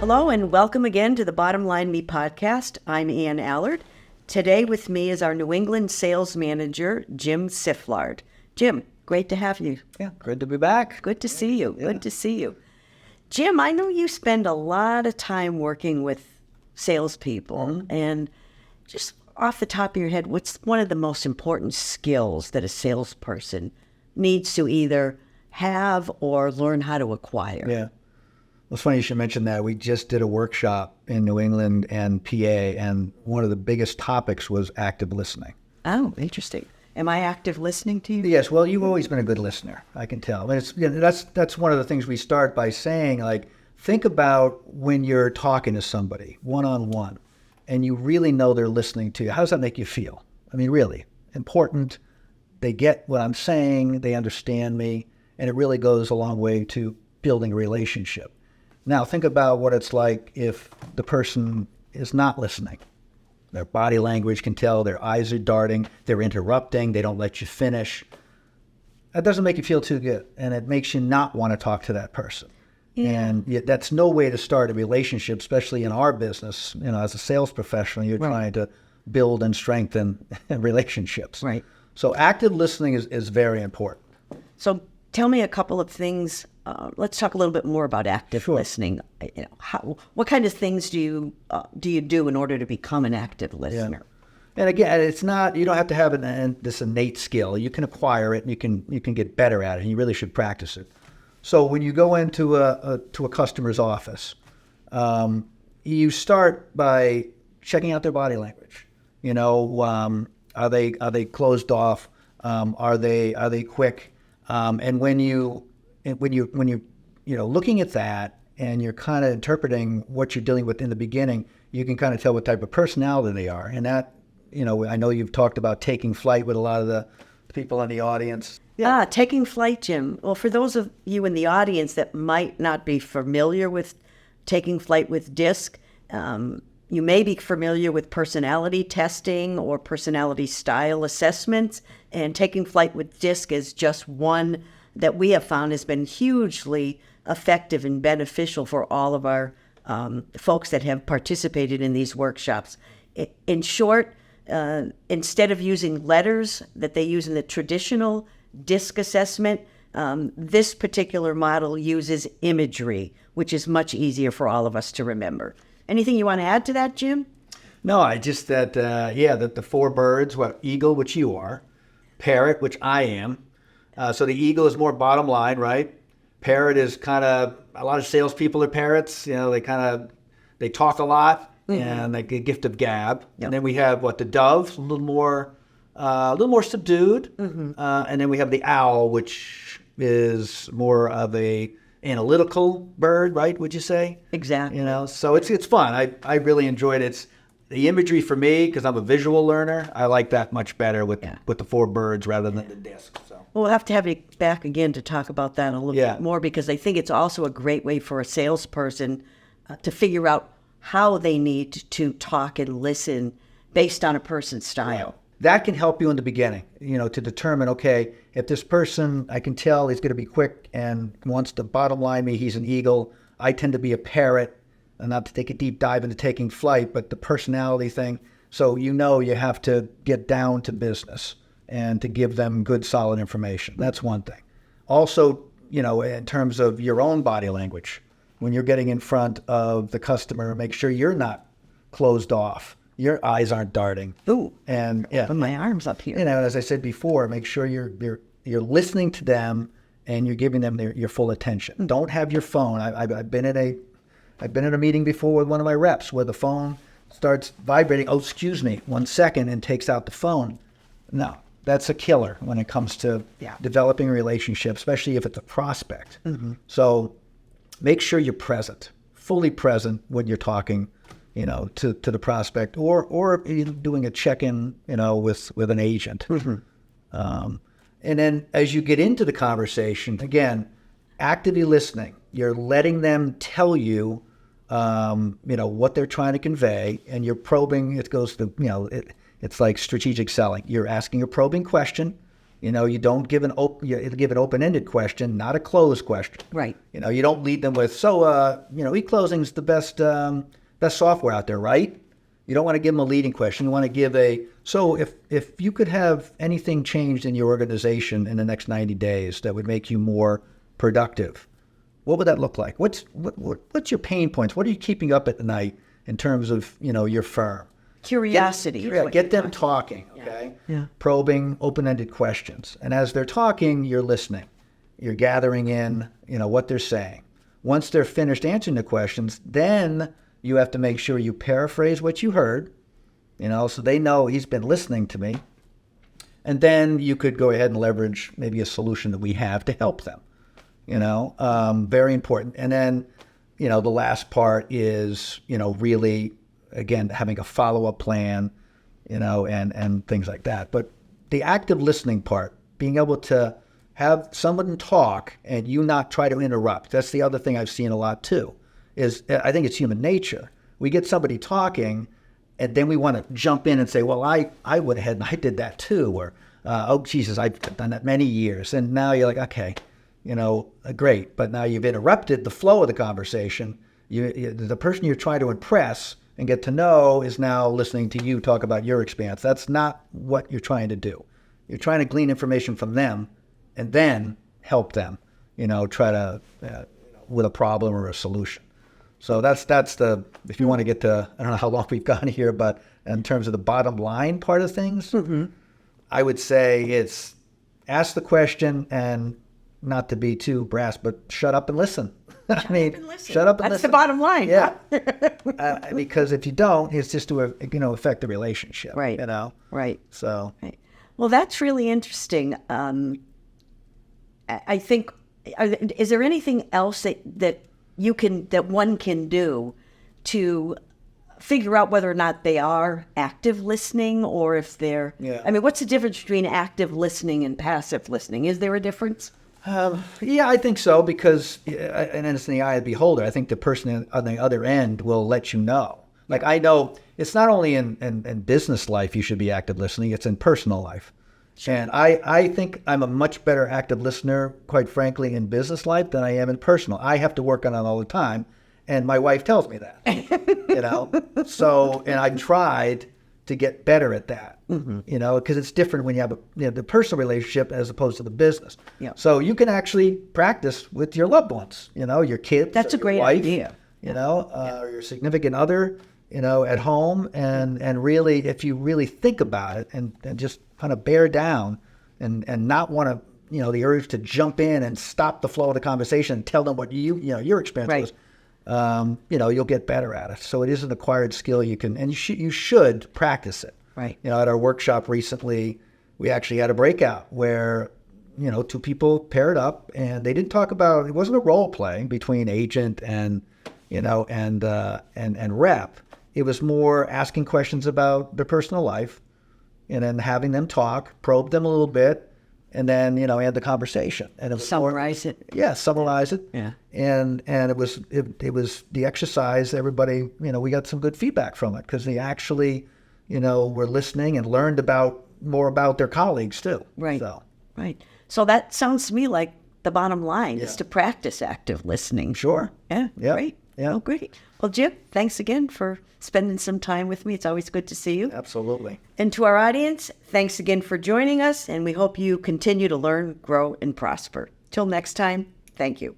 Hello and welcome again to the Bottom Line Me podcast. I'm Ann Allard. Today with me is our New England sales manager, Jim Sifflard. Jim, great to have you. Yeah, good to be back. Good to see you. Good to see you. Jim, I know you spend a lot of time working with salespeople, and just off the top of your head, what's one of the most important skills that a salesperson needs to either have or learn how to acquire? Yeah. Well, it's funny you should mention that. We just did a workshop in New England and PA, and one of the biggest topics was active listening. Oh, interesting. Am I active listening to you? Yes, well, you've always been a good listener, I can tell. But that's one of the things we start by saying, like, think about when you're talking to somebody one-on-one, and you really know they're listening to you. How does that make you feel? I mean, really important. They get what I'm saying, they understand me, and it really goes a long way to building a relationship. Now, think about what it's like if the person is not listening. Their body language can tell, their eyes are darting, they're interrupting, they don't let you finish. That doesn't make you feel too good, and it makes you not want to talk to that person. Yeah. And that's no way to start a relationship, especially in our business. You know, as a sales professional, you're trying to build and strengthen relationships. Right. So active listening is very important. So tell me a couple of things. Let's talk a little bit more about active listening. You know, what kind of things do you do in order to become an active listener? Yeah. And again, it's not, you don't have to have this innate skill. You can acquire it, and you can get better at it, and you really should practice it. So when you go into a customer's office, you start by checking out their body language. You know, are they closed off? Are they quick? And when you're looking at that and you're kind of interpreting what you're dealing with in the beginning, you can kind of tell what type of personality they are. And that, you know, I know you've talked about taking flight with a lot of the people in the audience. Yeah, taking flight, Jim. Well, for those of you in the audience that might not be familiar with taking flight with DISC, you may be familiar with personality testing or personality style assessments, and taking flight with DISC is just one that we have found has been hugely effective and beneficial for all of our folks that have participated in these workshops. In short, instead of using letters that they use in the traditional DISC assessment, this particular model uses imagery, which is much easier for all of us to remember. Anything you want to add to that, Jim? No, I just that the four birds, eagle, which you are, parrot, which I am. So the eagle is more bottom line, right? Parrot is kind of, a lot of salespeople are parrots. You know, they talk a lot, and they get a gift of gab. Yep. And then we have the dove, a little more subdued. And then we have the owl, which is more of a analytical bird, right? Would you say? Exactly. You know, so it's fun. I really enjoyed it. It's the imagery for me, because I'm a visual learner. I like that much better with the four birds rather than the disc. So. Well, we'll have to have you back again to talk about that a little bit more, because I think it's also a great way for a salesperson to figure out how they need to talk and listen based on a person's style. Wow. That can help you in the beginning, you know, to determine, okay, if this person, I can tell he's going to be quick and wants to bottom line me, he's an eagle. I tend to be a parrot, and not to take a deep dive into taking flight, but the personality thing. So you have to get down to business and to give them good, solid information. That's one thing. Also, you know, in terms of your own body language, when you're getting in front of the customer, make sure you're not closed off. Your eyes aren't darting. Ooh, and put my arms up here. You know, as I said before, make sure you're listening to them and you're giving them your full attention. Don't have your phone. I've been at a meeting before with one of my reps where the phone starts vibrating. Oh, excuse me, 1 second, and takes out the phone. No, that's a killer when it comes to developing a relationship, especially if it's a prospect. So make sure you're present, fully present when you're talking, you know, to the prospect, or doing a check-in, you know, with an agent. And then as you get into the conversation, again, actively listening. You're letting them tell you, you know, what they're trying to convey, and you're probing. It goes to, you know, it's like strategic selling. You're asking a probing question, You don't give you give an open-ended question, not a closed question. Right. You don't lead them with, so, e-closing's the best software out there, right? You don't want to give them a leading question. You want to give so if you could have anything changed in your organization in the next 90 days that would make you more productive, what would that look like? What's your pain points? What are you keeping up at night in terms of, your firm? Curiosity. Get them talking, okay? Yeah. Probing, open-ended questions. And as they're talking, you're listening. You're gathering in, what they're saying. Once they're finished answering the questions, then you have to make sure you paraphrase what you heard, so they know he's been listening to me. And then you could go ahead and leverage maybe a solution that we have to help them, very important. And then, the last part is, really, again, having a follow-up plan, and things like that. But the active listening part, being able to have someone talk and you not try to interrupt. That's the other thing I've seen a lot too, is I think it's human nature. We get somebody talking and then we want to jump in and say, well, I went ahead and I did that too. Or, oh, Jesus, I've done that many years. And now you're like, okay, great. But now you've interrupted the flow of the conversation. The person you're trying to impress and get to know is now listening to you talk about your experience. That's not what you're trying to do. You're trying to glean information from them and then help them, try to, with a problem or a solution. So that's if you want to get to, I don't know how long we've gone here, but in terms of the bottom line part of things, I would say it's ask the question and not to be too brass, but shut up and listen. Shut up and listen. That's the bottom line. Yeah. Because if you don't, it's just to, affect the relationship. Right. Right. So. Right. Well, that's really interesting. I think, is there anything else that one can do to figure out whether or not they are active listening, or if they're, what's the difference between active listening and passive listening? Is there a difference? I think so, because, and it's in the eye of the beholder. I think the person on the other end will let you know. Like, I know it's not only in business life you should be active listening, it's in personal life. And I think I'm a much better active listener, quite frankly, in business life than I am in personal. I have to work on it all the time, and my wife tells me that, So, and I've tried to get better at that, because it's different when you have the personal relationship as opposed to the business. Yeah. So you can actually practice with your loved ones, your kids. That's a great wife, idea. Or your significant other, at home, and really, if you really think about it and just kind of bear down and not want to, the urge to jump in and stop the flow of the conversation and tell them what your experience was, you'll get better at it. So it is an acquired skill you can, and you should practice it. Right. At our workshop recently, we actually had a breakout where, two people paired up and they didn't talk about, it wasn't a role play between agent and, and rep. It was more asking questions about their personal life and then having them talk, probe them a little bit, and then, end the conversation. And it was summarize it. Yeah, summarize it. Yeah. And it was the exercise. Everybody, we got some good feedback from it because they actually, were listening and learned more about their colleagues too. Right. Right. So that sounds to me like the bottom line is to practice active listening. Sure. Yeah. Great. Yeah. Oh, great. Well, Jim, thanks again for spending some time with me. It's always good to see you. Absolutely. And to our audience, thanks again for joining us, and we hope you continue to learn, grow, and prosper. Till next time, thank you.